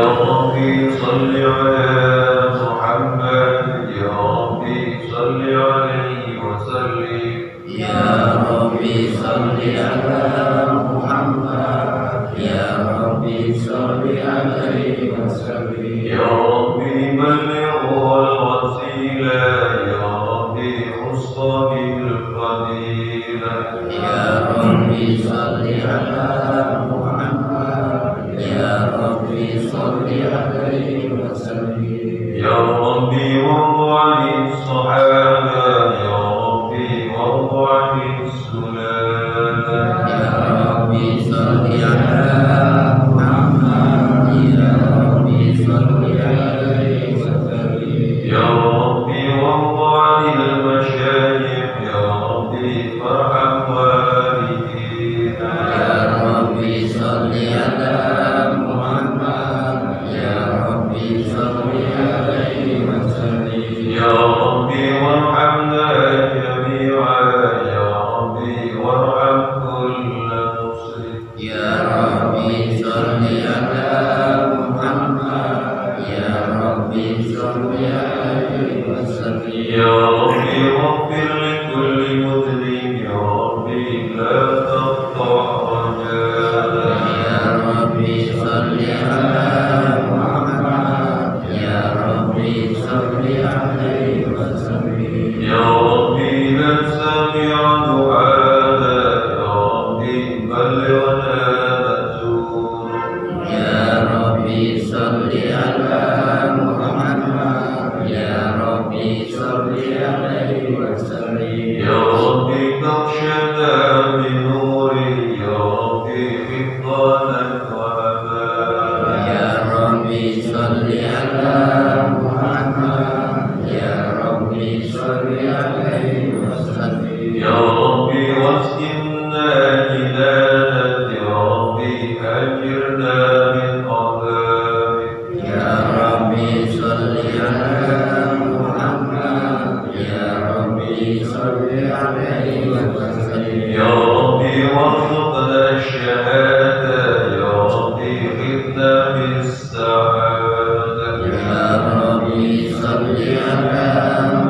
ربي صل على محمد يا ربي صل عليه وسلم يا ربي صل على محمد يا ربي صل عليه وسلم يا ربي بلغ الوسيلة يا ربي خص بالفضيلة يا ربي صل على محمد يا ربي صل عليه وسلم يا ربي وارض عن الصحابة يا ربي وارض عن السلالة يا ربي صل على محمد يا ربي صل عليه وسلم يا ربي وارض عن المشايخ يا ربي فارحم والدينا يا ربي صل على محمد يا ربي صل عليه وسلم يا ربي وارحمنا جميعا يا ربي وارحم كل مسلم يا ربي صل على محمد يا ربي صل عليه وسلم يا ربي واغفر لكل مذنب يا ربي لا تقطع رجاءنا يا ربي صل على محمد يا ربي صل عليه وسلم يا ربي لا سمع دعانا يا ربي بلغنا مأجورا يا ربي صل على محمد يا ربي صل عليه وسلم يا ربي تغشنا بنوره يا ربي حفظنا وأمانا يا ربي صل على محمد يا ربي صل عليه وسلم يا ربي واسكننا جنانك يا ربي أجرنا من عذابك يا ربي صل على محمد يا ربي صل عليه وسلم يا ربي وارزقنا الشهادة يا ربي خذنا بالسعادة يا ربي صل على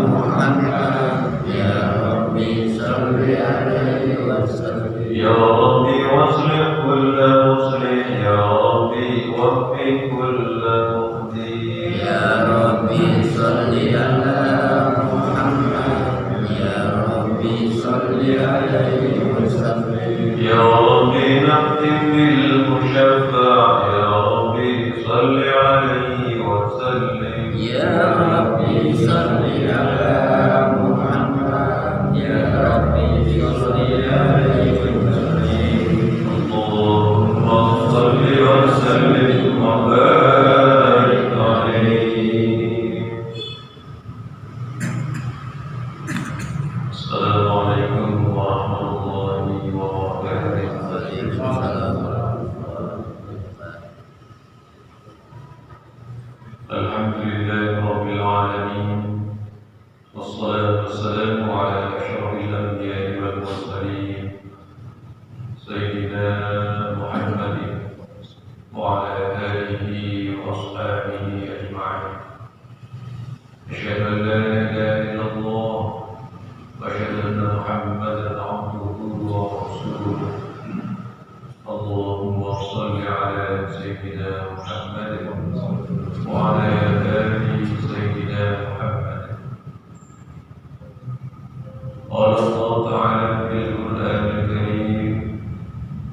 محمد يا ربي صل عليه وسلم يا ربي واصلح كل مسلم يا ربي وفق كل مهدي يا ربي صل على محمد يا ربي صل عليه وسلم يا ربي نختم بالمشفع يا ربي صل عليه وسلم يا ربي صل على محمد يا ربي صل عليه وسلم اللهم صل وسلم وبارك عليه. السلام عليكم ورحمة الله وبركاته. الحمد لله رب العالمين والصلاة والسلام على أشرف الأنبياء والمرسلين سيدنا محمد وعلى آله وأصحابه أجمعين. أشهد أن لا إله إلا الله وأشهد أن محمدا عبده ورسوله. اللهم صل على سيدنا محمد وعلى آل سيدنا محمد. قال الله تعالى في القرآن الكريم: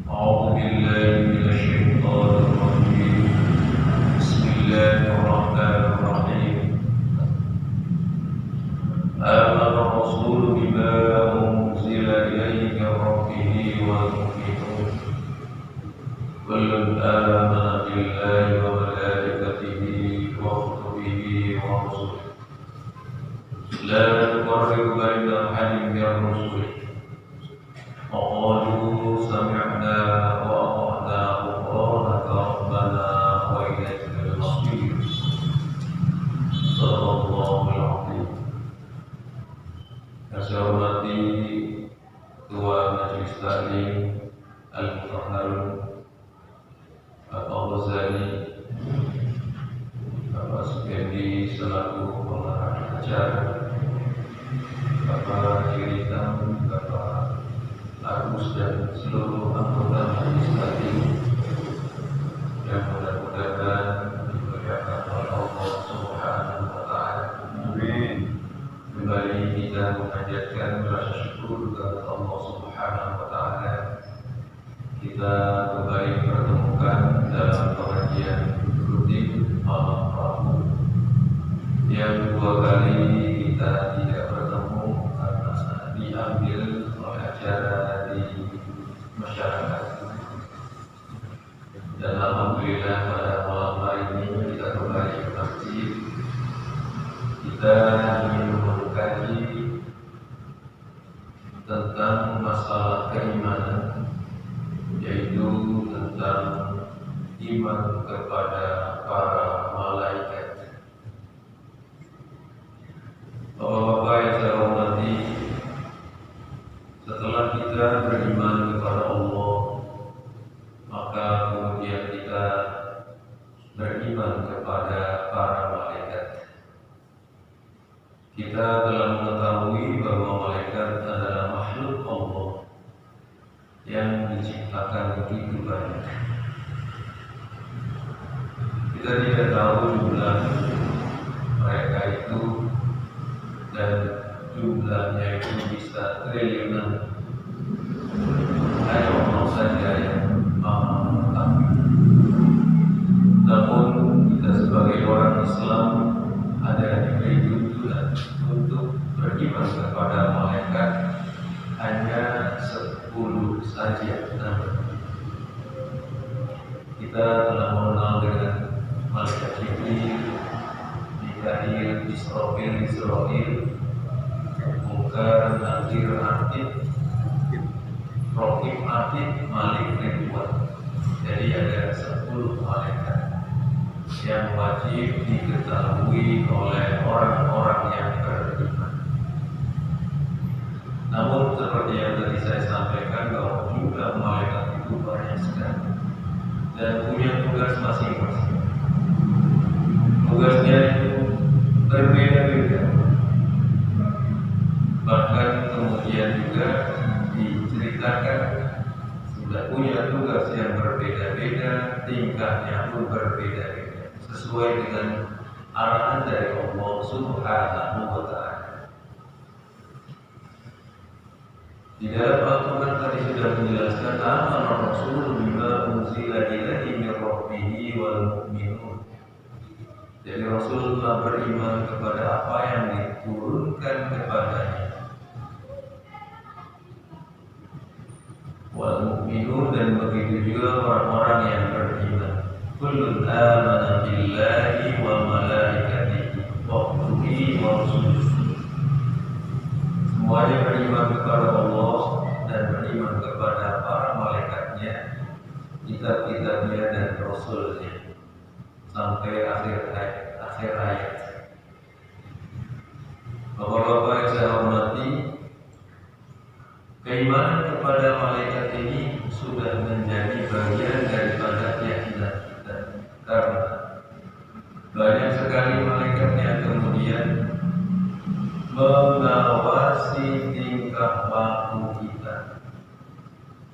أعوذ بالله من الشيطان الرجيم. بسم الله الرحمن الرحيم. آمن الرسول بما أنزل إليه من ربه والمؤمنون كل آمن بالله وملائكته وكتبه ورسله لا نفرق بين أحد من رسله وقالوا سمعنا وأطعنا غفرانك ربنا وإليك المصير. Effendi selaku pengarah acara, Bapak Iritan, Bapak Agus dan seluruh anggota majelis taklim yang mudah-mudahan dimuliakan oleh Allah Subhanahu wa Ta'ala. Amin. Kembali kita memanjatkan rasa syukur kepada Allah Subhanahu wa Ta'ala. Kita kembali pertemukan dalam pengajian rutin malam Rabu yang 2 kali kita tidak bertemu karena diambil oleh acara di masyarakat. Dan alhamdulillah pada malam hari ini kita kembali ke masjid. Kita ingin mengkaji tentang masalah keimanan, yaitu tentang iman kepada para malaikat. Bapak-bapak yang saya hormati, setelah kita beriman kepada Allah, maka kemudian kita beriman kepada para malaikat. Kita telah mengetahui bahwa malaikat adalah makhluk Allah yang diciptakan begitu banyak. Kita tidak tahu jumlah mereka itu, dan jumlahnya itu bisa triliunan. Hanya Allah saja yang maha mengetahui. Namun kita sebagai orang Islam ada diberi tuntunan untuk beriman kepada malaikat hanya 10 saja. Kita telah mengenal dengan malaikat Jibril, Mikail, Israfil, Munkar, Nakir, Atid, Raqib, Atid, Malik, Ridwan. Jadi ada 10 malaikat yang wajib diketahui oleh orang-orang yang beriman. Namun seperti yang tadi saya sampaikan bahwa jumlah malaikat itu banyak sekali dan punya tugas masing-masing. Tugasnya itu berbeda-beda. Bahkan kemudian juga diceritakan sudah punya tugas yang berbeda-beda, tingkahnya pun berbeda-beda, sesuai dengan arahan dari Allah Subhanahu wa Ta'ala. Di dalam Al-Quran tadi sudah menjelaskan amana Rasul bima unzila ilaihi min rabbih wal mu'minun. Jadi Rasul telah beriman kepada apa yang diturunkan kepadanya. Wal mu'minun, dan begitu juga orang-orang yang beriman. Kullun amana billahi wa malaikatihi wa kutubihi wa rusulihi. Semuanya beriman kepada Allah dan beriman kepada para malaikatnya, kitab-kitabnya dan rasulnya, sampai akhir ayat. Bapak-bapak yang saya hormati, keimanan kepada malaikat ini sudah menjadi bagian daripada keyakinan kita, karena banyak sekali malaikat yang kemudian mengawasi tingkah laku kita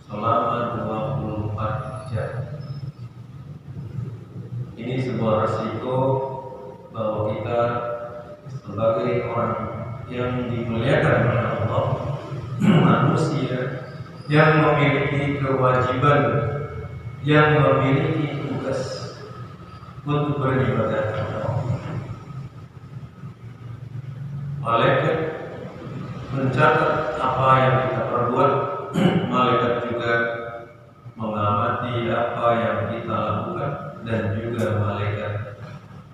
selama 24 jam. Ini sebuah resiko bahwa kita sebagai orang yang dimuliakan oleh Allah, manusia yang memiliki kewajiban, yang memiliki tugas untuk beribadah kepada Allah. Malaikat mencatat apa yang kita perbuat. Malaikat juga mengamati apa yang kita lakukan, dan juga malaikat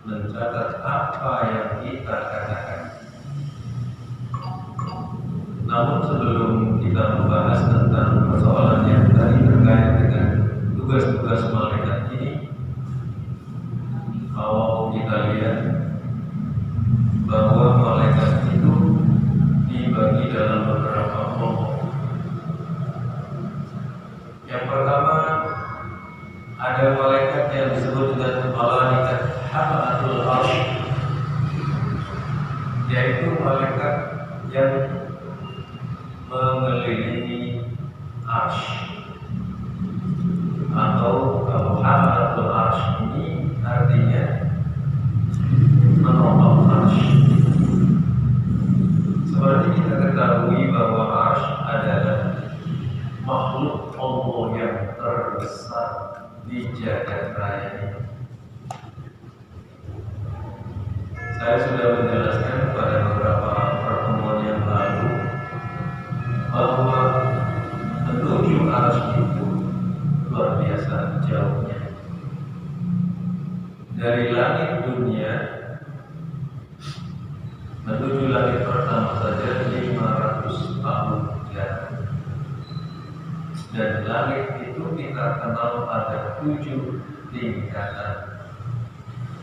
mencatat apa yang kita katakan. Namun sebelum kita membahas tentang persoalan yang tadi terkait dengan tugas-tugas malaikat ini, kalau kita lihat bahwa malaikat itu dibagi dalam beberapa kelompok. Yang pertama, ada malaikat yang disebut dengan malaikat Hamalatul Arsh, yaitu malaikat yang mengelilingi arsy. Atau kalau hamalatul arsy ini artinya menopang arsy. Seperti kita ketahui bahwa arsy adalah makhluk Allah yang terbesar di jagat raya ini. Saya sudah menjelaskan pada beberapa pertemuan yang lalu bahwa menuju arsy itu luar biasa jauhnya. Dari langit dunia menuju langit pertama saja 500 tahun jarak. Dan langit itu kita kenal ada 7 tingkatan.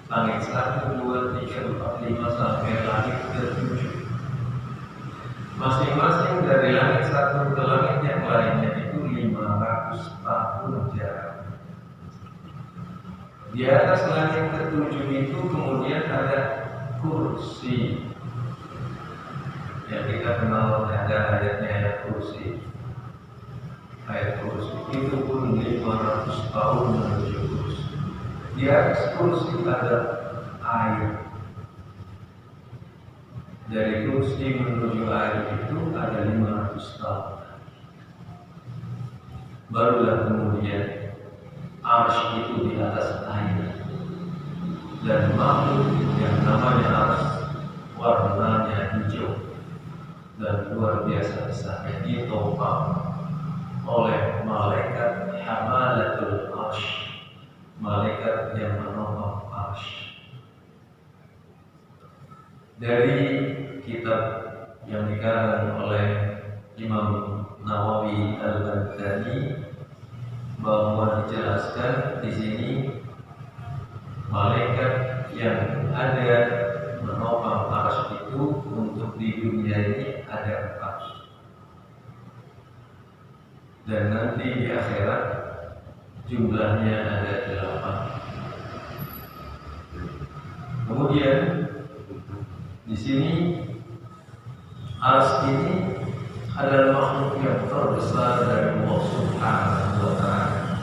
Langit 1, 2, 3, 4, 5 sampai langit ke-7. Masing-masing dari langit satu ke langit yang lainnya itu 500 tahun jarak. Di atas langit ke-7 itu kemudian ada kursi. Yang kita kenal ada ayatnya ayat kursi. Ayat kursi itu pun 500 tahun menuju kursi. Di atas kursi ada air. Dari kursi menuju air itu ada 500 tahun. Barulah kemudian arsy itu di atas air. Dan makhluk yang namanya arsy warnanya hijau dan luar biasa besarnya ditopang oleh malaikat hamalatul arsy, malaikat yang menopang arsy. Dari kitab yang dikarang oleh Imam Nawawi Al-Baghdadi bahwa dijelaskan di sini malaikat yang ada menopang arsy itu untuk di dunia ini ada 4, dan nanti di akhirat jumlahnya ada 8. Kemudian di sini arsy ini adalah makhluk yang terbesar dari Allah Subhanahu wa Ta'ala.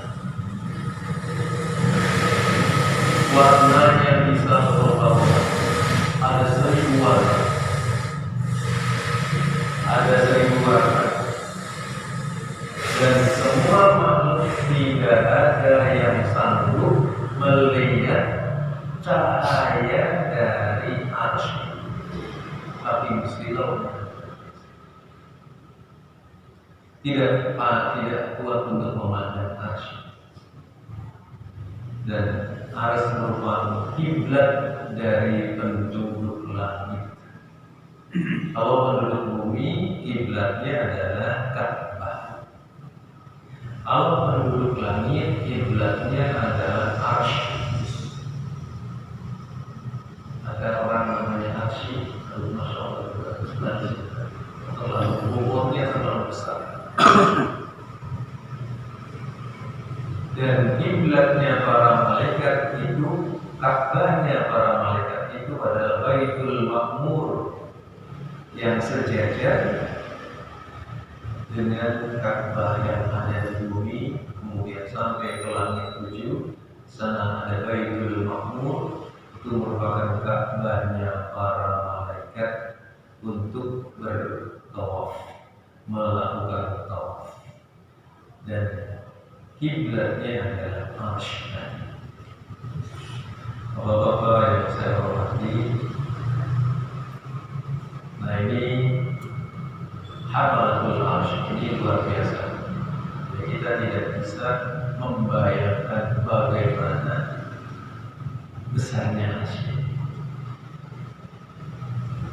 Warnanya bisa berubah, ada 1000 warna, dan semua makhluk tidak ada yang sanggup melihat cahaya dari arsy. Tapi bismillah tidak kuat untuk memandang arsy. Dan arsy merupakan kiblat dari penduduk langit. Kalau penduduk bumi kiblatnya adalah Ka'bah. Kalau penduduk langit kiblatnya adalah arsy. Ada orang namanya arsy, masya Allah, terlalu bobotnya terlalu besar. Dan kiblatnya para malaikat itu, Ka'bahnya para malaikat itu adalah Baitul Ma'mur yang sejajar dengan Ka'bah yang ada di bumi. Kemudian sampai ke langit 7, sana ada Baitul Ma'mur, itu merupakan Ka'bahnya para malaikat untuk bertawaf, melakukan tawaf. Dan kiblatnya adalah arsy. Bapak-bapak yang saya hormati, nah ini hamalatul arsy ini luar biasa. Jadi kita tidak bisa membayangkan bagaimana besarnya arsy.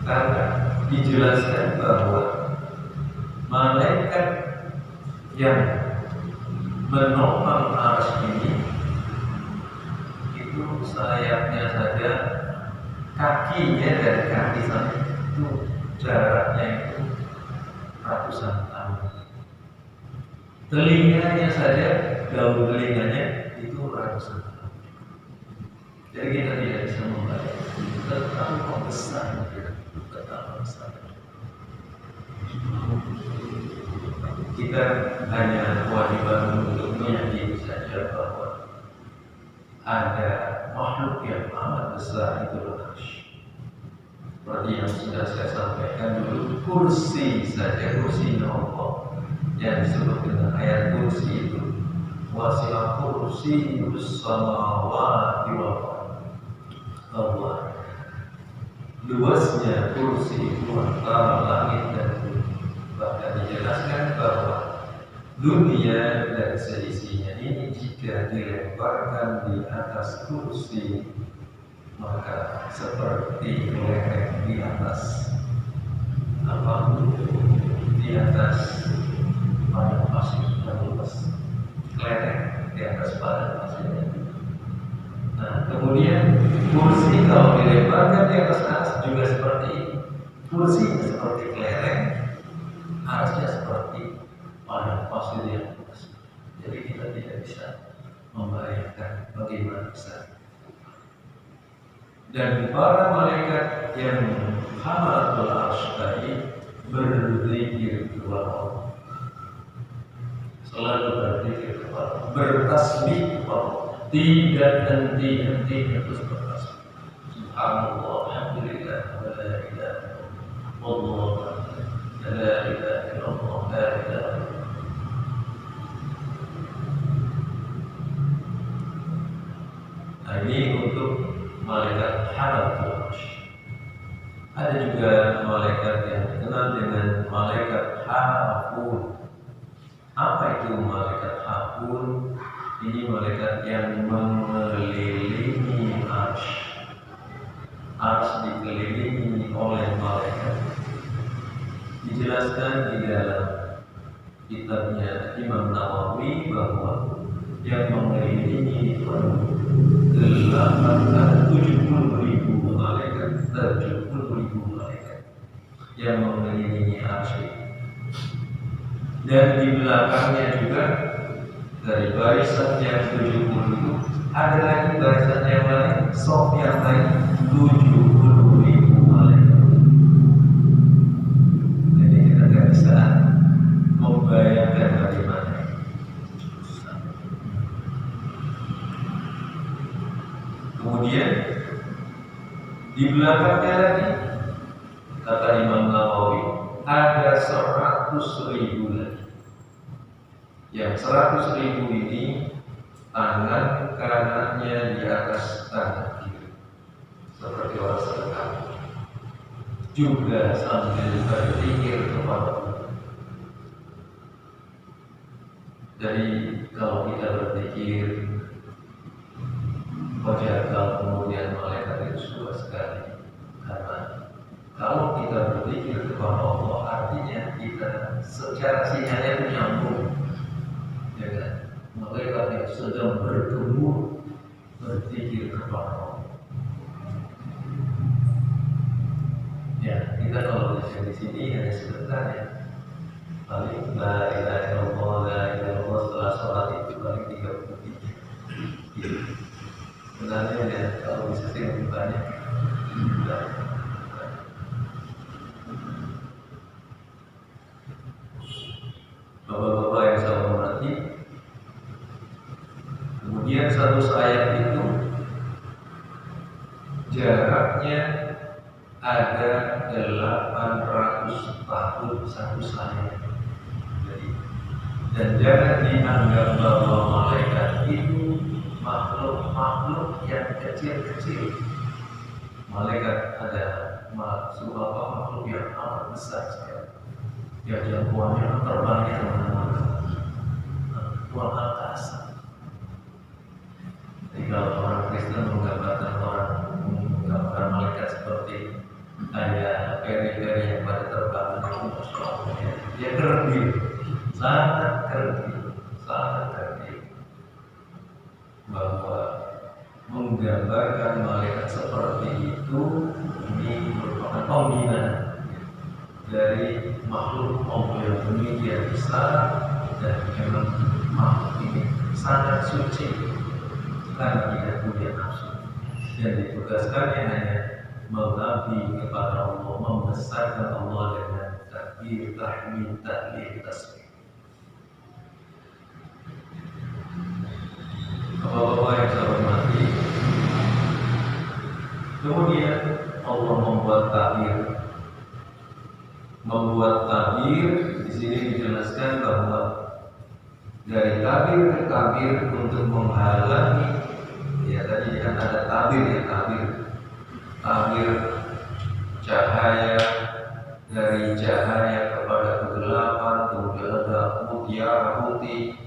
Karena dijelaskan bahwa malaikat yang menopang arsy ini itu sayapnya saja, kakinya dari kaki sampai itu jaraknya itu ratusan tahun. Telinganya saja, daun telinganya itu ratusan tahun. Jadi kita tidak bisa membayangkan betapa besar, betapa wasallam. Kita hanya kewajiban untuk meyakini saja bahwa ada makhluk yang amat besar itu Arsy. Seperti yang sudah saya sampaikan dulu, kursi saja, kursi Allah yang disebut dengan ayat kursi itu, wasi'a kursiyyus samawati wal ardh. Allah, luasnya kursi itu antara langit dan bumi. Bahkan dijelaskan bahwa dunia dan seisinya ini jika dilemparkan di atas kursi, maka seperti lereng di atas apa? Di atas padang pasir yang luas, lereng di atas padang pasirnya. Nah, kemudian kursi kalau dilemparkan di atas juga seperti ini. Kursinya seperti lereng, arsnya seperti padang pasir yang luas. Jadi kita tidak bisa membayangkan bagaimana besar. Dan para malaikat yang hamalatul arsy tadi berzikir kepada Allah, selalu berzikir kepada Allah, bertasbih kepada Allah, tidak henti-hentinya terus bertasbih. Subhanallah, alhamdulillah, wa la ilaha illallah, wallahu akbar, la ilaha illallah, la ilaha illallah. Nah, ini untuk malaikat hamalatul arsy. Ada juga malaikat yang dikenal dengan malaikat hafun. Apa itu malaikat hafun? Ini malaikat yang mengelilingi arsy. Arsy dikelilingi oleh malaikat. Dijelaskan di dalam kitabnya Imam Nawawi bahwa yang mengelilingi itu 70.000 malaikat, 70.000 malaikat yang mengelilingi arsy. Dan di belakangnya juga dari barisan yang 70 itu ada lagi barisan yang lain, sof yang lain 70.000 malaikat. Jadi kita tidak bisa membayangkan bagaimana. Kemudian di belakangnya lagi kata Imam Nawawi ada 100.000 lagi. Yang 100.000 ini tangan kanannya di atas tangan kiri, seperti orang sedekah, juga sambil berzikir kepada Allah. Jadi kalau kita berzikir wajar kalau kemudian malaikat itu suka sekali, karena kalau kita berzikir kepada Allah artinya kita secara sinyalnya itu nyambung, ya kan? Malaikat yang sedang bergumul berzikir kepada Allah. Ya, kita kalau di sini hanya sebentar ya, paling la ilaha illallah, la ilaha illallah setelah sholat itu paling 30 detik. Gitu. Sebenarnya ya, kalau bisa sih lebih banyak. Bapak-bapak yang saya hormati, kemudian satu sayap itu jaraknya ada 800 tahun satu sayap. Jadi, dan jangan dianggap bahwa malaikat itu makhluk yang kecil-kecil. Malaikat ada makhluk yang amat besar sekali. Ya, jangkauannya terbangnya kemana-mana, luar angkasa. Jadi kalau orang Kristen menggambarkan malaikat seperti ada peri-peri yang pada terbang itu, dia kerdil, sangat kerdil. Bahwa menggambarkan malaikat seperti itu ini merupakan pembinaan dari makhluk Allah yang demikian besar, dan memang makhluk ini sangat suci karena tidak punya nafsu, dan ditugaskannya hanya mengabdi kepada Allah, membesarkan Allah dengan takbir, tahmid, tahlil, tasbih. Bapak-bapak yang saya hormati, kemudian Allah membuat takbir. Di sini dijelaskan bahwa dari takbir ke takbir untuk menghalangi, ya tadi kan ada takbir cahaya, dari cahaya kepada kegelapan, kemudian ada mutiara putih,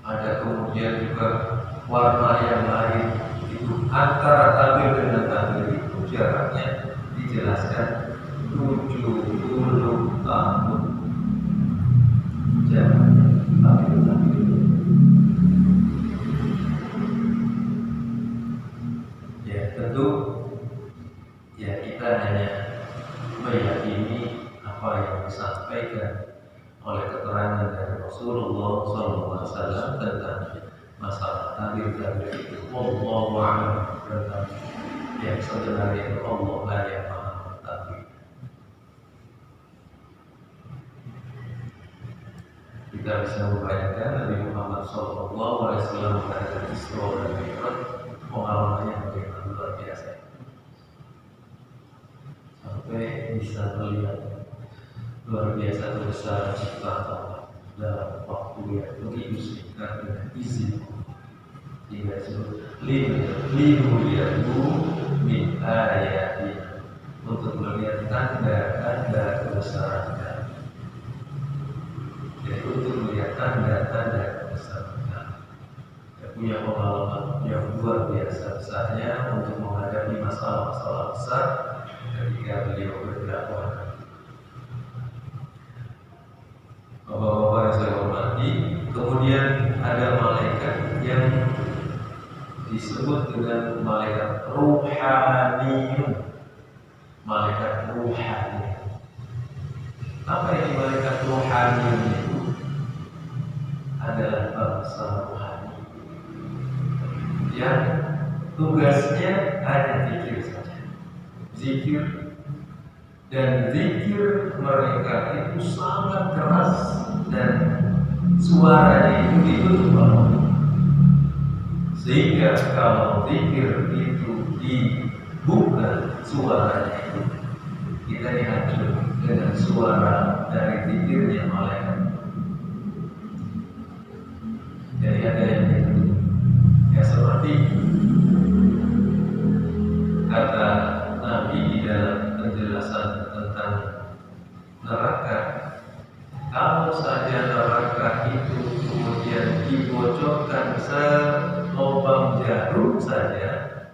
ada kemudian juga warna yang lain. Itu antara tabir dengan tabir itu jaraknya dijelaskan 70 tahun. Jaraknya tabir. Ya tentu, ya kita hanya meyakini apa yang disampaikan oleh keterangan dari Rasulullah SAW tentang masalah tabir itu. Wallahu a'lam, tentang yang sebenarnya itu Allah lah yang maha mengetahui. Kita bisa membayangkan Nabi Muhammad SAW pada Isra dan Mi'raj, pengalamannya bagaimana luar biasa, sampai bisa melihat luar biasa besar ciptaan Allah dalam waktu yang begitu singkat dengan izin. Hingga disebut linuliyahu min ayatina, untuk melihat tanda-tanda kebesaran Kami. Jadi untuk melihat tanda-tanda kebesaran Kami. Dia punya pengalaman yang luar biasa besarnya untuk menghadapi masalah-masalah besar ketika beliau berdakwah. Bapak-bapak yang saya hormati, kemudian ada malaikat yang disebut dengan malaikat ruhaniyun. Malaikat ruhani. Apa ini malaikat ruhaniyun itu? Adalah bangsa ruhani yang tugasnya hanya zikir saja. Zikir, dan zikir mereka itu sangat keras dan suaranya itu ditutup oleh, sehingga kalau zikir itu dibuka suaranya itu, kita dihancur dengan suara dari zikirnya malaikat. Jadi ada yang ditutup, ya seperti kata Nabi di dalam penjelasan tentang neraka. Kalau saja neraka itu kemudian dibocorkan selubang jarum saja,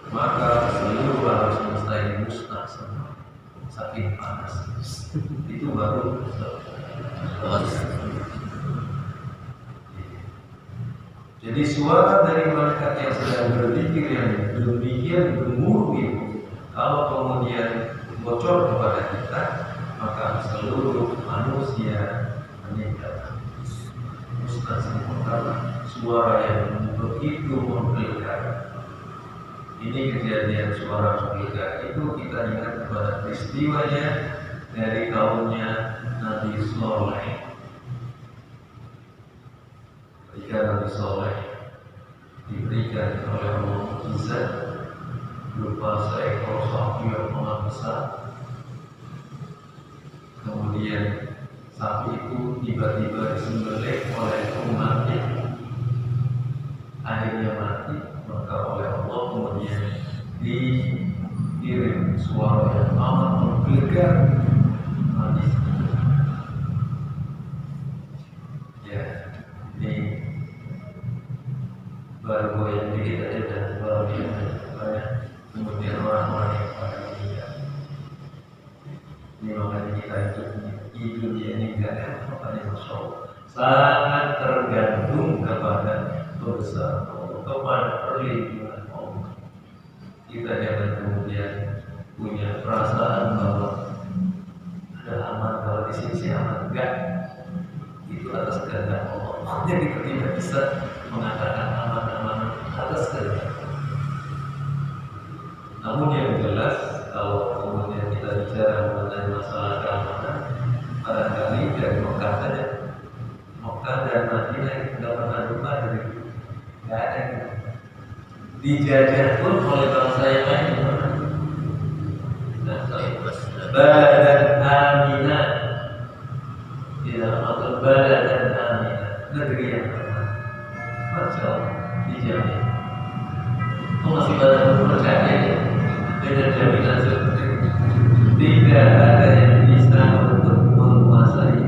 maka seluruh alam semesta ini musnah semua, saking panas. Itu baru jadi suara dari malaikat yang sedang berzikir yang demikian gemuruh itu, kalau kemudian bocor kepada kita, maka seluruh manusia meninggal. Musnah semua karena suara yang begitu menggelegar. Ini kejadian suara menggelegar itu kita ingat kepada peristiwanya dari kaumnya Nabi Soleh. Ketika Nabi Soleh diberikan oleh Allah mukjizat berupa seekor sapi yang sangat besar. Kemudian sapi itu tiba-tiba disembelih oleh umatnya, akhirnya mati. Maka oleh Allah kemudian dikirim suara yang amat menggelegar mati. Ya, ini baru goyang dikit aja dan baru banyak. Kemudian orang-orang yang pada meninggal. Ini makanya kita hidup ini enggak ada apa-apanya, Masya Allah. Sangat tergantung kepada kebesaran Allah, kepada perlindungan Allah. Kita jangan kemudian punya perasaan bahwa ada aman, kalau di sini sih aman. Enggak, itu atas kehendak Allah. Makanya kita tidak bisa mengatakan aman-aman atas kehendak. Namun yang masalah keamanan, barangkali dari Mekah saja. Mekah dan Madinah itu tidak pernah lupa dari dulu, nggak ada gitu. Dijajah pun oleh bangsa yang lain yang pernah. Baladan aminah, di dalam Al-Quran baladan aminah, negeri yang pernah. Masya Allah, dijamin. Masih banyak percaya ya dengan jaminan seperti itu. Tidak ada yang bisa untuk menguasai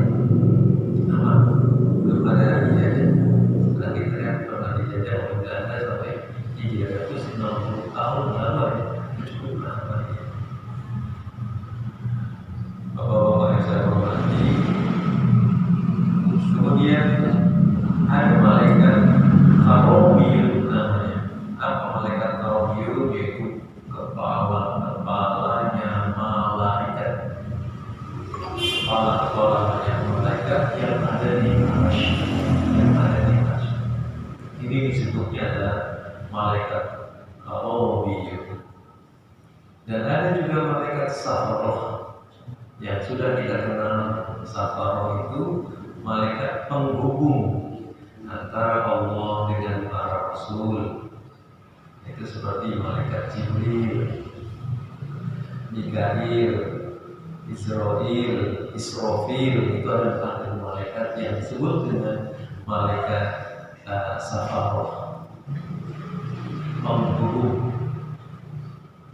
nama kepada dijajah. Setelah kita yang pernah dijajah oleh Belanda sampai 360 tahun lama ya, cukup lama ya. Bapak-bapak yang saya hormati, kemudian ada malaikat Karobil namanya. Apa malaikat Karobil? Yaitu kepalanya malaikat, kepalanya malaikat yang ada di Arsy. Ini disebutnya adalah malaikat Karobil. Dan ada juga malaikat Safaroh yang sudah kita kenal. Safaroh itu malaikat penghubung antara Allah dengan para rasul. Itu seperti malaikat Jibril, Mikail, Israfil, itu adalah malaikat yang disebut dengan malaikat Safaroh, penghubung.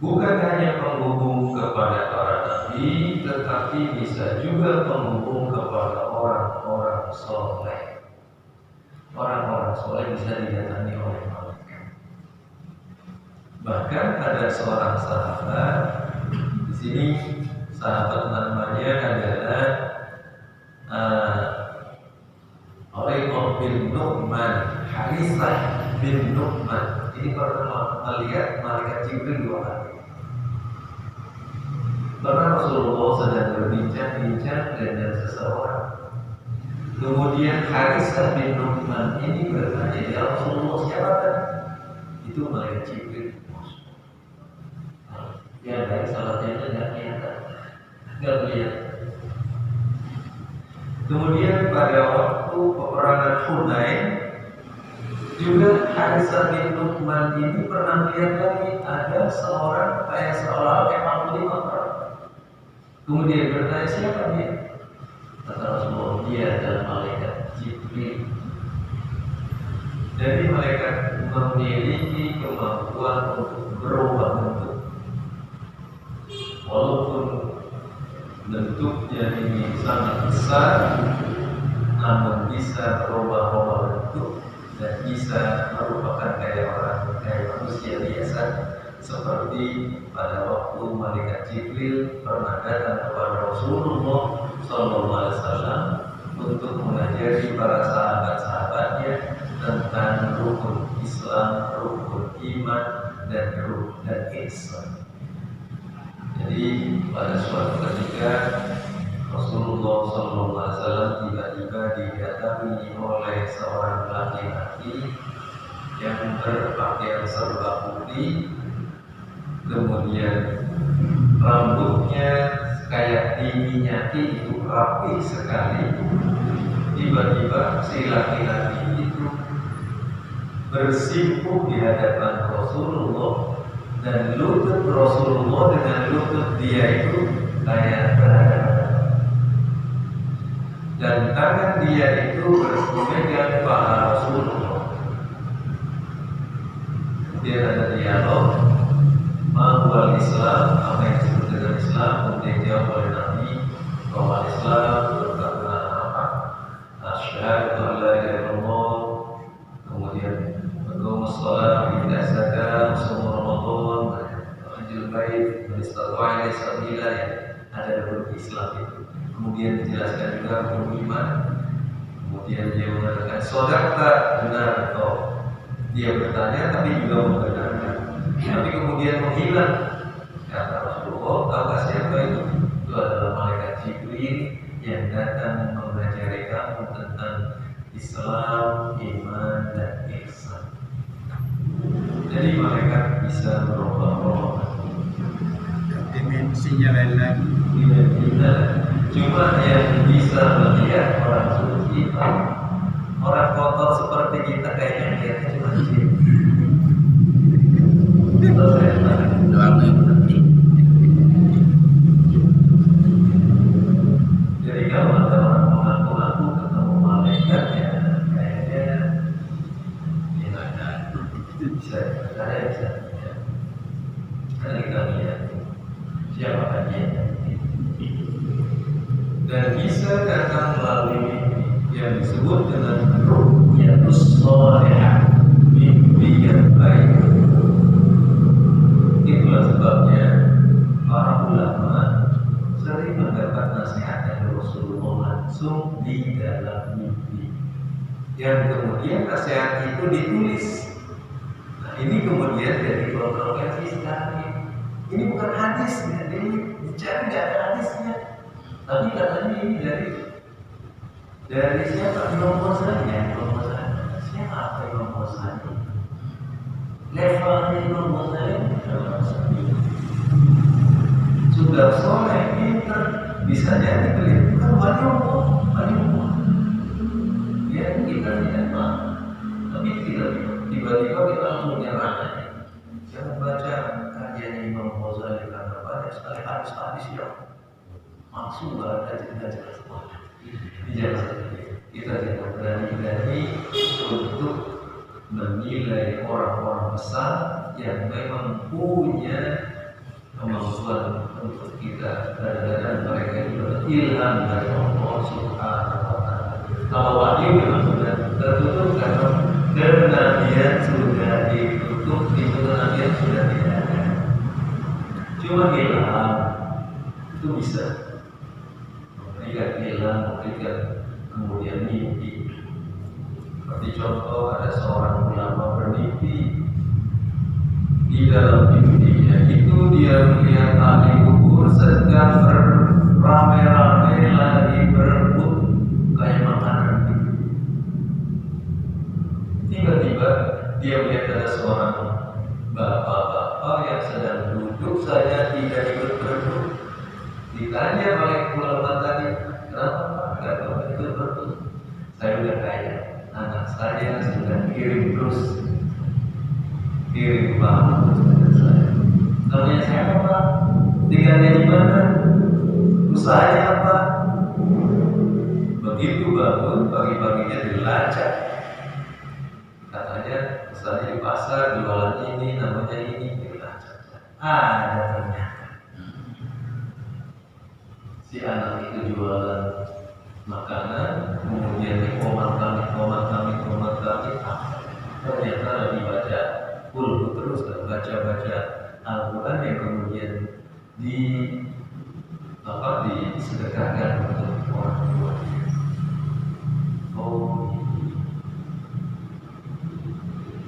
Bukan hanya penghubung kepada para nabi, tetapi bisa juga penghubung kepada orang-orang soleh. Orang-orang soleh bisa didatangi oleh malaikat. Bahkan ada seorang sahabat di sini, sahabat namanya adalah Raifah bin Nu'man, Harisah bin Nu'man. Ini pernah melihat malaikat Jibril 2 kali. Pernah Rasulullah sedang berbincang-bincang dengan seseorang. Kemudian Harisah bin Nu'man ini bertanya, "Ya Rasulullah, siapa tadi?" Itu malaikat Jibril. Ya baik, salatnya tidak kelihatan, nggak melihat. Kemudian pada waktu peperangan Hunain juga Harisah bin Nu'man ini pernah melihat lagi ada seorang kayak seolah-olah 45 orang. Kemudian bertanya, siapa dia? Kata Rasulullah, dia adalah malaikat Jibril. Jadi malaikat memiliki kemampuan untuk berubah bentuk. Walaupun bentuknya ini sangat besar, namun bisa berubah-ubah bentuk dan bisa merupakan kayak manusia biasa. Seperti pada waktu malaikat Jibril pernah datang kepada Rasulullah SAW untuk mengajari para sahabat-sahabatnya tentang rukun Islam, rukun iman, dan ihsan. Jadi pada suatu ketika Rasulullah SAW tiba-tiba didatangi oleh seorang laki-laki yang berpakaian serba putih, kemudian rambutnya kayak diminyaki, itu rapi sekali. Tiba-tiba si laki-laki itu bersimpuh di hadapan Rasulullah, dan lutut Rasulullah dengan lutut dia itu kayak berhadapan, dan tangan dia itu berpegang paha Rasulullah. Kemudian ada dialog, Ma'wal Islam, apa yang disebut dengan Islam? Kemudian dijawab oleh Nabi bahwa Islam berkata apa? Asyhadu an la ilaha illallah, kemudian mengumus shalah, tidak zakat, shaum Ramadan, hajjul bait, istata'a ilaihi sabila, ya ada rukun Islam itu. Kemudian dijelaskan juga rukun iman. Kemudian dia mengatakan shadaqta, benar atau dia bertanya tapi juga membenarkan. Tapi kemudian menghilang. Kata Rasulullah, tahu siapa itu? Itu adalah malaikat Jibril yang datang mengajari kamu tentang Islam, iman, dan ihsan. Jadi malaikat bisa berubah-ubah. Dimensinya lain lagi. tidak bisa. Cuma yang bisa melihat orang suci, orang kotor seperti kita kayaknya melihatnya cuma jin. Doang yang penting. Jadi kalau ada orang mengaku-ngaku ketemu malaikat ya kayaknya tidak ada. Bisa, saya bisa. Karena kita lihat siapa dia. Dan bisa datang melalui mimpi yang disebut dengan ru'yatus shalihah, mimpi yang baik. Itulah sebabnya para ulama sering mendapat nasihat dari Rasulullah langsung di dalam mimpi, yang kemudian nasihat itu ditulis. Nah, ini kemudian jadi kontroversi sekali. Ini bukan hadis, ini dicari tidak ada hadisnya. Tapi katanya ini dari siapa? Imam Ghazali ya, Imam Ghazali. Siapa Imam Ghazali? Levelnya Imam Ghazali sudah soleh, pinter, bisa jadi beliau kan wali Allah. Ya kita tidak mau, tapi tidak tiba-tiba kita langsung menyerah. Jangan baca kajian Imam Ghazali karena banyak sekali hadis-hadis yang maksud ada jelas-jelas kita tidak berani untuk menilai orang-orang besar yang memang punya kemampuan untuk kita. Kadang-kadang mereka juga ilham dari Allah Subhanahu wa Ta'ala. Kalau wali memang sudah tertutup karena kenabian sudah ditutup, pintu kenabian sudah tidak ada. Cuma ilham itu bisa. Memberikan ilham, memberikan kemudian mimpi. Seperti contoh ada seorang ulama bermimpi, di dalam mimpinya itu dia melihat ahli kubur sedang beramai-ramai lagi berebut kayak makanan gitu. Tiba-tiba dia melihat ada seorang bapak-bapak yang sedang duduk saja tidak ikut berebut. Ditanya oleh ulama tadi, kenapa Pak nggak ikut berebut? Saya udah kaya, anak saya sudah kirim terus, kirim uang kepada saya. Tanya saya apa? Tinggalnya di mana? Usahanya apa? Begitu bangun pagi-paginya dilacak. Katanya usahanya di pasar, jualan ini, namanya ini, dilacak. Ada ternyata si anak itu jualan makanan, kemudian komat kami, ternyata lagi baca pulbu terus dan baca Al-Quran yang kemudian disedekahkan untuk orang tua.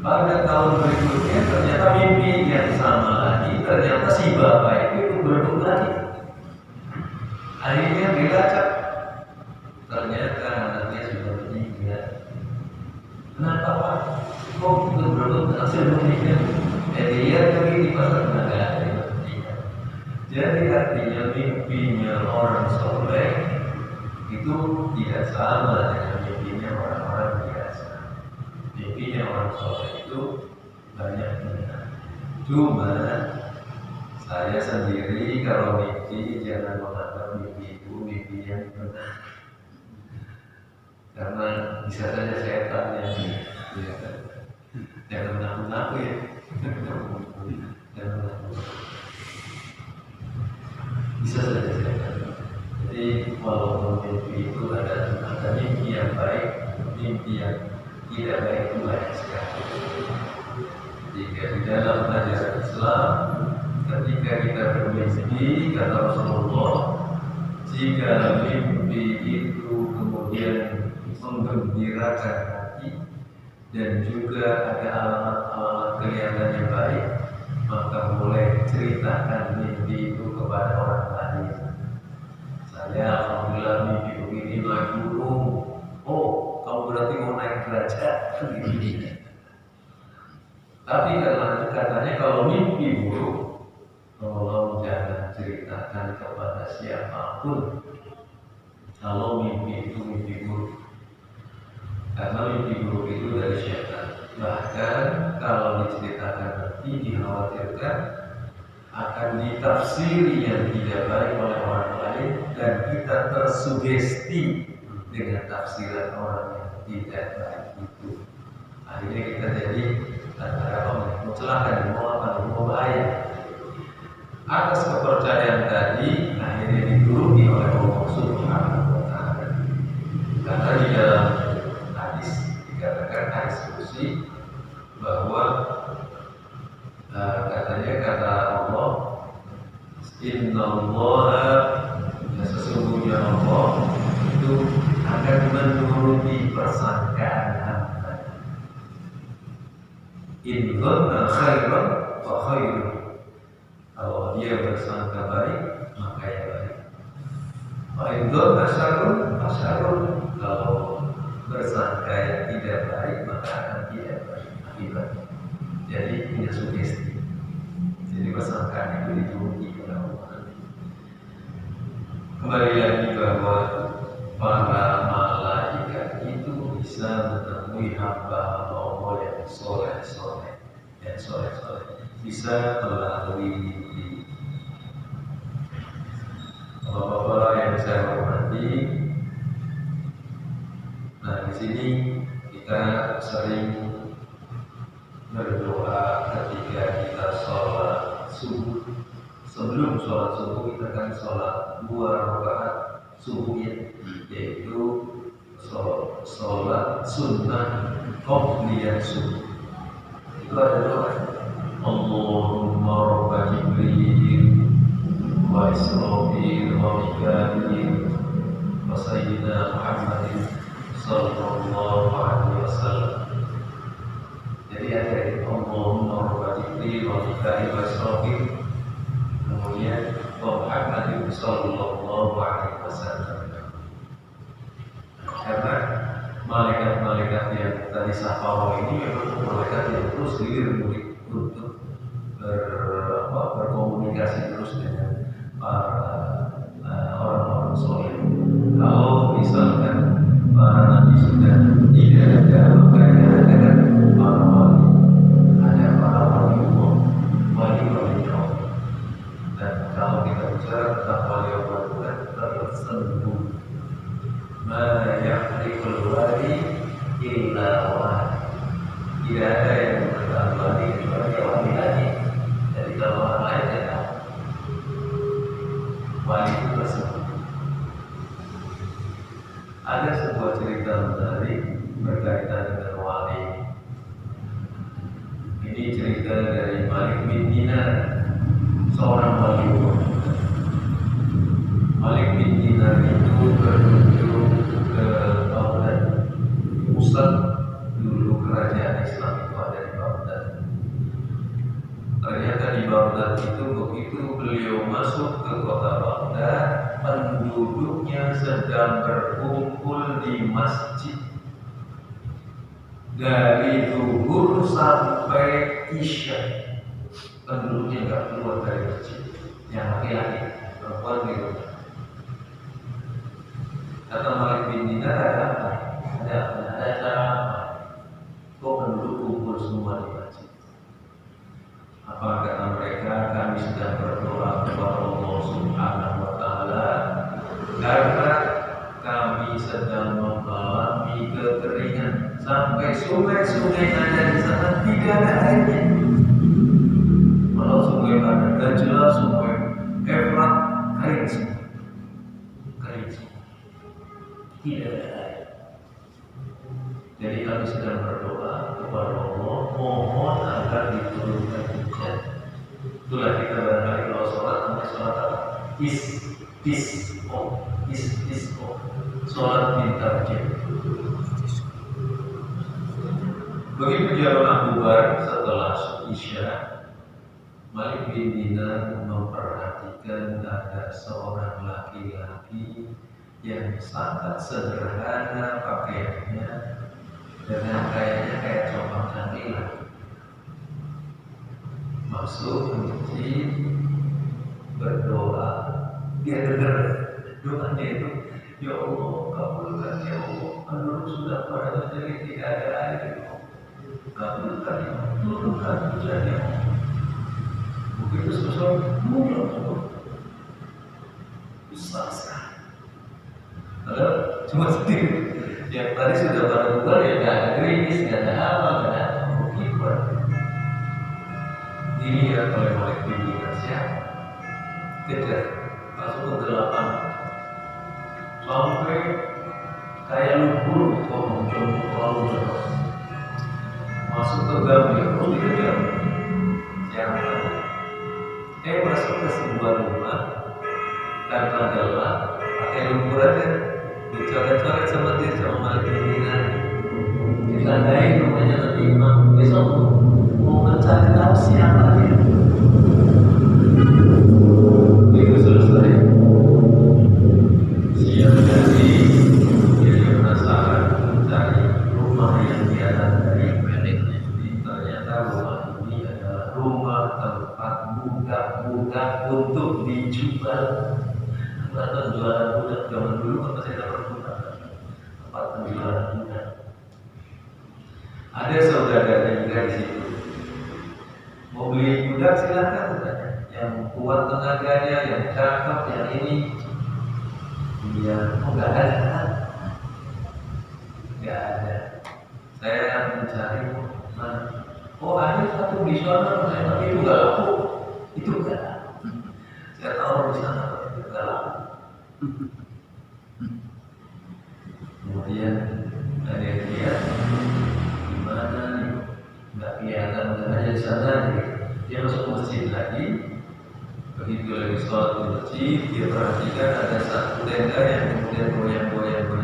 Pada tahun berikutnya ternyata mimpi yang sama lagi, ternyata si bapak itu berebut lagi. Akhirnya dilacak, ternyata anaknya sudah meninggal. Kenapa Pak? Kok itu berebut hasil meninggal? Dia pergi di pasar nggak ada yang meninggal. Jadi artinya mimpinya orang soleh itu tidak sama dengan mimpinya orang-orang biasa. Mimpinya orang soleh itu banyak benar. Cuma saya sendiri kalau mimpi jangan menganggap mimpi itu mimpi yang benar, karena bisa saja setan yang jangan menakut-nakut ya. Jangan menakut. Bisa saja setan. Jadi walaupun mimpi itu ada mimpi yang baik, mimpi yang tidak baik itu banyak sekali. Jika di dalam ajaran Islam, ketika kita bermimpi, kata Rasulullah, jika mimpi itu kemudian menggembirakan hati dan juga ada alamat-alamat kelihatan yang baik, maka boleh ceritakan mimpi itu kepada orang lain. Saya alhamdulillah mimpi begini naik gunung. Oh, kamu berarti mau naik derajat. Tapi katanya kalau mimpi buruk, tolong jangan jangan ceritakan kepada siapapun kalau mimpi itu mimpi buruk. Karena mimpi buruk itu dari syaitan. Bahkan kalau diceritakan nanti dikhawatirkan akan ditafsiri yang tidak baik oleh orang lain dan kita tersugesti dengan tafsiran orang yang tidak baik itu. Akhirnya kita jadi antara mau celaka, mau bahaya. Atas kepercayaan tadi akhirnya dituruti oleh Allah Subhanahu wa Ta'ala. Karena di dalam hadis dikatakan hadis kursi bahwa katanya kata Allah, Innallaha, sesungguhnya Allah itu akan menuruti persangkaan hamba. In dhanna khairan fa khairun. Kalau dia bersangka baik, maka yang baik. Wa in dhanna syarrun fa syarrun. Kalau bersangka yang tidak baik, maka akan tidak baik akibatnya. Jadi punya sugesti. Jadi persangkaan itu dituruti oleh Allah. Kembali lagi bahwa para malaikat itu bisa menemui hamba Allah yang soleh, bisa melalui mimpi. Bapak-bapak yang saya hormati, nah di sini kita sering berdoa ketika kita sholat subuh. Sebelum sholat subuh kita kan sholat 2 rakaat subuh ya, yaitu sholat sunnah qobliyah subuh. Itu ada doa, Allahumma rabba Jibril wa Israfil wa Mikail wa Sayyidina Muhammadin sallallahu alaihi wasallam. Jadi ada Allahumma rabba Jibril wa Mikail wa Israfil, kemudian wa Muhammadin sallallahu alaihi wasallam. Karena malaikat-malaikat yang tadi safaro ini memang malaikat yang terus dilirik untuk berkomunikasi terus dengan orang-orang soleh. Kalau misalkan para nabi sudah tidak ada, maka ada kan para wali, ada para wali Allah, wali Allah. Dan kalau kita bicara tentang wali Allah itu kan tersentuh. Ma ya'riful wali illa wali. Tidak ada yang mengetahui wali kecuali wali lagi. Jadi kalau orang lain tidak tahu. Wali itu tersebut. Ada sebuah cerita menarik berkaitan dengan wali. Ini cerita dari Malik bin Dinar, seorang wali Allah. Malik bin Dinar itu berkunjung ke Baghdad, pusat dulu kerajaan Islam itu ada di Baghdad. Ternyata di Baghdad itu begitu beliau masuk ke kota Baghdad, penduduknya sedang berkumpul di masjid dari zuhur sampai isya. Penduduknya nggak keluar dari masjid, yang laki-laki, perempuan di rumah. Kata Malik bin Dinar, ada apa? Ada acara apa? Kok penduduk kumpul semua di masjid? Apa kata mereka? Kami sedang berdoa kepada Allah Subhanahu wa Ta'ala karena kami sedang mengalami kekeringan sampai sungai-sungai ada di sana tidak ada airnya. Kalau sungai ada jelas, sungai Efrat kering semua, tidak ada air. Jadi kami sedang berdoa kepada Allah, mohon agar diturunkan hujan. Itulah kita barangkali kalau sholat namanya sholat apa? Istisqa, sholat minta hujan. Begitu jalan bubar setelah isya, Malik bin Dinar memperhatikan ada seorang laki-laki yang sangat sederhana pakaiannya, dengan kayaknya kayak copang camilan. Masuk ke masjid, berdoa, dia dengar doanya itu, ya Allah, kabulkan ya Allah, menurut sudah pada menjadi tidak ada air, kabulkan ya Allah, turunkan hujan ya Allah. Begitu selesai, mulai besar sekali. Padahal cuma sedikit. Yang tadi sudah pada bubar ya nggak ada gerimis, nggak ada apa, nggak ada pemukiman. Dilihat oleh pimpinan siapa? Kejar masuk ke delapan sampai kayak lumpur muncul terlalu deras. Masuk ke Gambir terus dikejar. Siapa? Masuk ke sebuah rumah karena gelap pakai lumpur aja dicoret-coret sama dia sama Malik pimpinan. Ditandai rumahnya nanti imam besok mau mencari tahu siapa dia. Itu selesai. Siang dari dia penasaran mencari rumah yang dia tandai. Ternyata rumah ini adalah rumah tempat budak-budak untuk dijual. Tempat penjualan budak zaman dulu kan masih ada perbudakan. Tempat penjualan budak. Ada saudaranya juga di situ. Mau beli budak silahkan saudara. Yang kuat tenaganya, yang cakep, yang ini. Dia nggak ada. Nggak ada. Saya mencari mana? Oh ada satu di sana, tapi itu nggak laku. Itu nggak laku. Saya tahu di sana, tapi itu nggak laku. Kemudian ada yang lihat gimana nih, nggak kelihatan aja di sana nih. Dia masuk masjid lagi. Begitu lagi sholat di masjid, dia perhatikan ada satu tenda yang kemudian goyang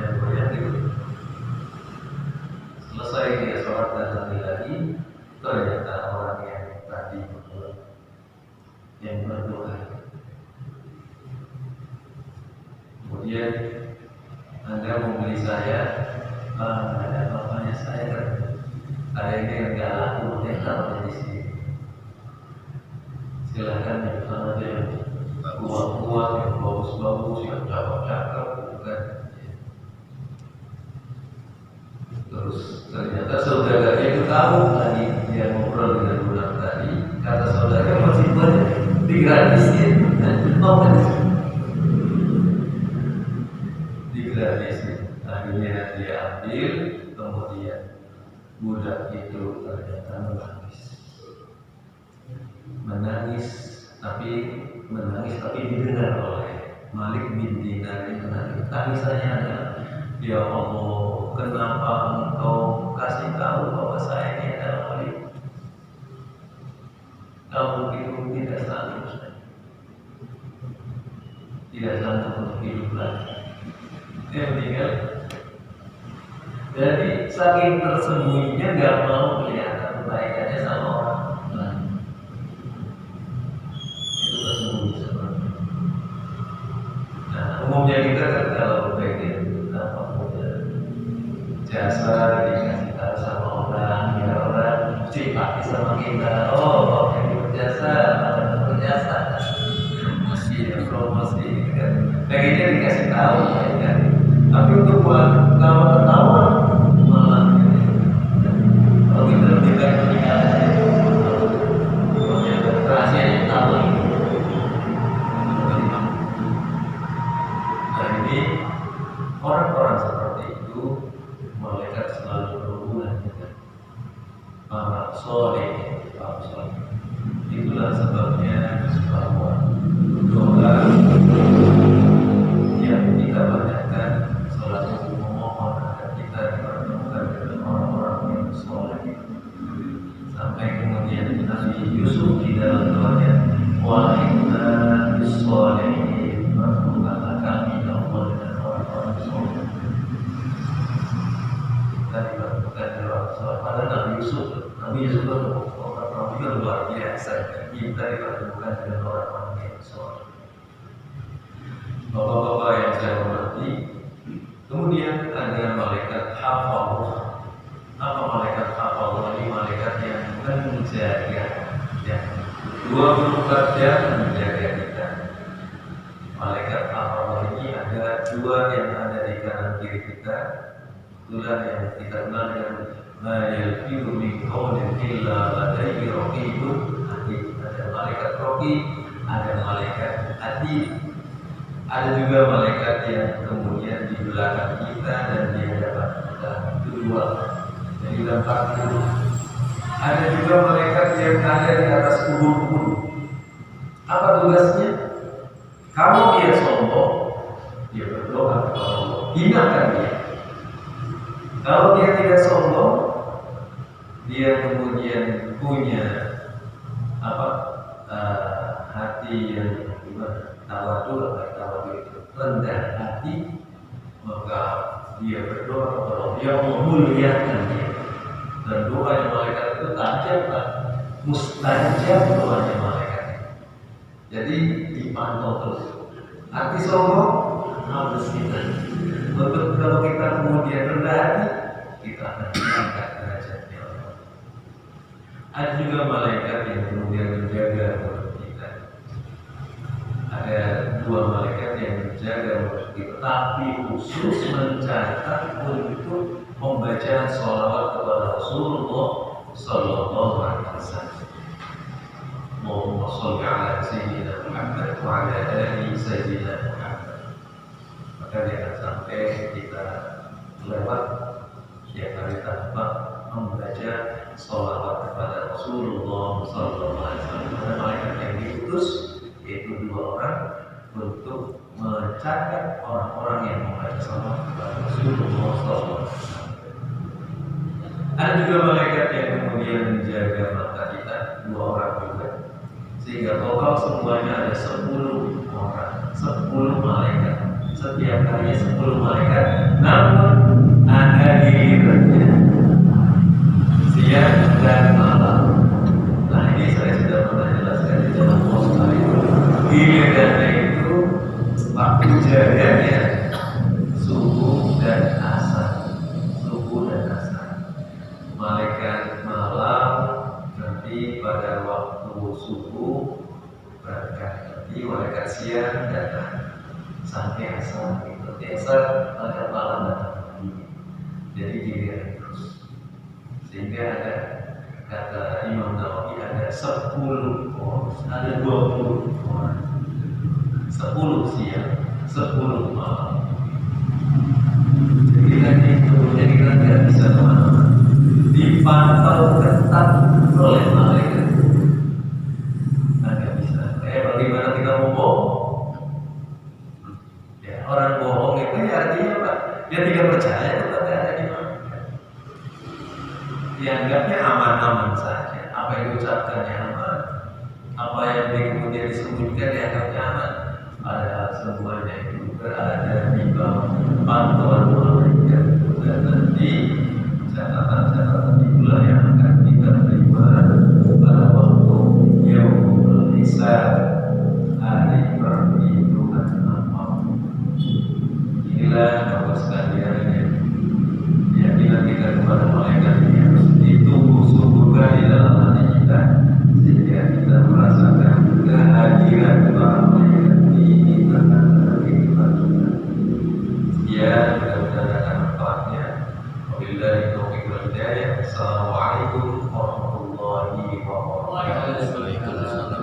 gitu. Selesai dia sholat dan lagi, ternyata orang yang tadi yang berdoa. Kemudian Anda mau beli saya, ada bapaknya saya. Ada ini yang nggak laku, yang di sini. Silakan yang sana aja yang kuat-kuat, yang bagus-bagus, yang cakep-cakep, bukan. Terus ternyata saudaranya itu tahu tadi dia ngobrol dengan budak tadi, kata saudaranya masih banyak digratisin, mau kan? Digratisin. Akhirnya dia ambil, kemudian budak itu ternyata menangis tapi didengar oleh Malik bin Dinar yang menangis. Tangisannya adalah, ya Allah, kenapa engkau kasih tahu bahwa saya ini adalah Malik? Kamu itu tidak sanggup untuk hidup lagi. Dia meninggal. Jadi saking tersembunyinya nggak mau kelihatan kebaikannya sama orang lain. Itu tersembunyi seperti itu. Nah, umumnya kita kan kalau bagian apa jasa dikasih tahu sama orang, ya orang simpati sama kita. Oh, yang berjasa, berjasa. Promosi kan. Pengennya dikasih tahu ya. Tapi untuk buat kamu ketawa malah kalau kita lebih baik meninggal aja. Rahasianya tahu. Nah ini orang-orang seperti itu malaikat selalu berhubungan dengan para soleh. Itulah sebabnya bahwa doa yang kita banyakkan selalu memohon agar kita dipertemukan dengan orang-orang yang soleh. Sampai kemudian Nabi Yusuf di dalam doanya, wa inna bis-sholihin, pertemukanlah kami ya Allah dengan orang-orang soleh. Kita dipertemukan dengan orang soleh. Pada Nabi Yusuf itu orang yang luar biasa. Kita dipertemukan dengan orang-orang yang soleh. Bapak-bapak yang saya hormati, kemudian ada malaikat hafal. Apa malaikat hafal? Ini malaikat yang menjaga, yang 24 jam menjaga kita. kanan kiri kita. Itulah yang kita kenal dengan ma yalfidu min qawlin illa ladaihi raqibun atid. Ada malaikat raqib, ada malaikat atid. Ada juga malaikat yang kemudian di belakang kita dan di hadapan kita. Itu dua. Jadi 40. Ada juga malaikat yang ada di atas kubur-kubur. Apa tugasnya? Kalau dia sombong, dia berdoa kepada Allah, hinakan dia. Kalau dia tidak sombong, dia kemudian punya hati yang tawadhu itu rendah hati, maka dia berdoa kepada Allah, dia memuliakan dia. Dan doanya malaikat itu tajam, mustajab doanya malaikat. Jadi dipantau terus. Hati sombong harus kita. Untuk kalau kita kemudian rendah hati, kita akan diangkat derajatnya. Ada juga malaikat yang kemudian menjaga mulut kita. Ada dua malaikat yang menjaga mulut kita, tapi khusus mencatat untuk membaca sholawat kepada Rasulullah Sallallahu Alaihi Wasallam. Allahumma sholli ala sayyidina Muhammad wa ala ali sayyidina Muhammad. Maka jangan sampai kita lewat setiap hari tanpa membaca sholawat kepada Rasulullah Sallallahu Alaihi Wasallam. Ada malaikat yang diutus, yaitu dua orang, untuk mencatat orang-orang yang membaca sholawat kepada Rasulullah Sallallahu Alaihi Wasallam. Ada juga malaikat yang kemudian menjaga mata kita, dua orang juga. Sehingga total semuanya ada 10 orang, 10 malaikat. Setiap harinya 10 malaikat, namun ada gilirannya siang dan malam. Nah, ini saya sudah pernah jelaskan di dalam poster itu. Gilirannya itu waktu jaganya subuh dan asar. Subuh dan asar. Malaikat malam nanti pada waktu subuh berangkat, nanti malaikat siang datang sampai asar gitu. Asar pada malam datang lagi. Jadi giliran terus. Sehingga ada kata Imam Nawawi ada 10 orang, ada 20 orang. 10 siang, 10 malam. Jadi kan itu, jadi kan tidak bisa kemana-mana. Dipantau ketat oleh malaikat. Nggak bisa. Bagaimana kita mau bohong? Ya, orang bohong itu ya artinya apa? Dia tidak percaya kepada ada di malaikat. Dianggapnya aman-aman saja. Apa yang diucapkannya aman. Apa yang kemudian disembunyikan dianggapnya aman. Padahal semuanya itu berada di bawah pantauan malaikat. Dan nanti catatan-catatan itulah yang akan kita terima pada waktu yaumul hisab, hari perhitungan amal. Inilah Bapak sekalian keyakinan kita kepada malaikat ini harus ditunggu-tunggukan di dalam hati kita, sehingga kita merasakan kehadiran para malaikat di tengah-tengah kehidupan kita. Sekian, mudah-mudahan akan manfaatnya. Wabillahi taufiq wal hidayah. Assalamualaikum warahmatullahi wabarakatuh.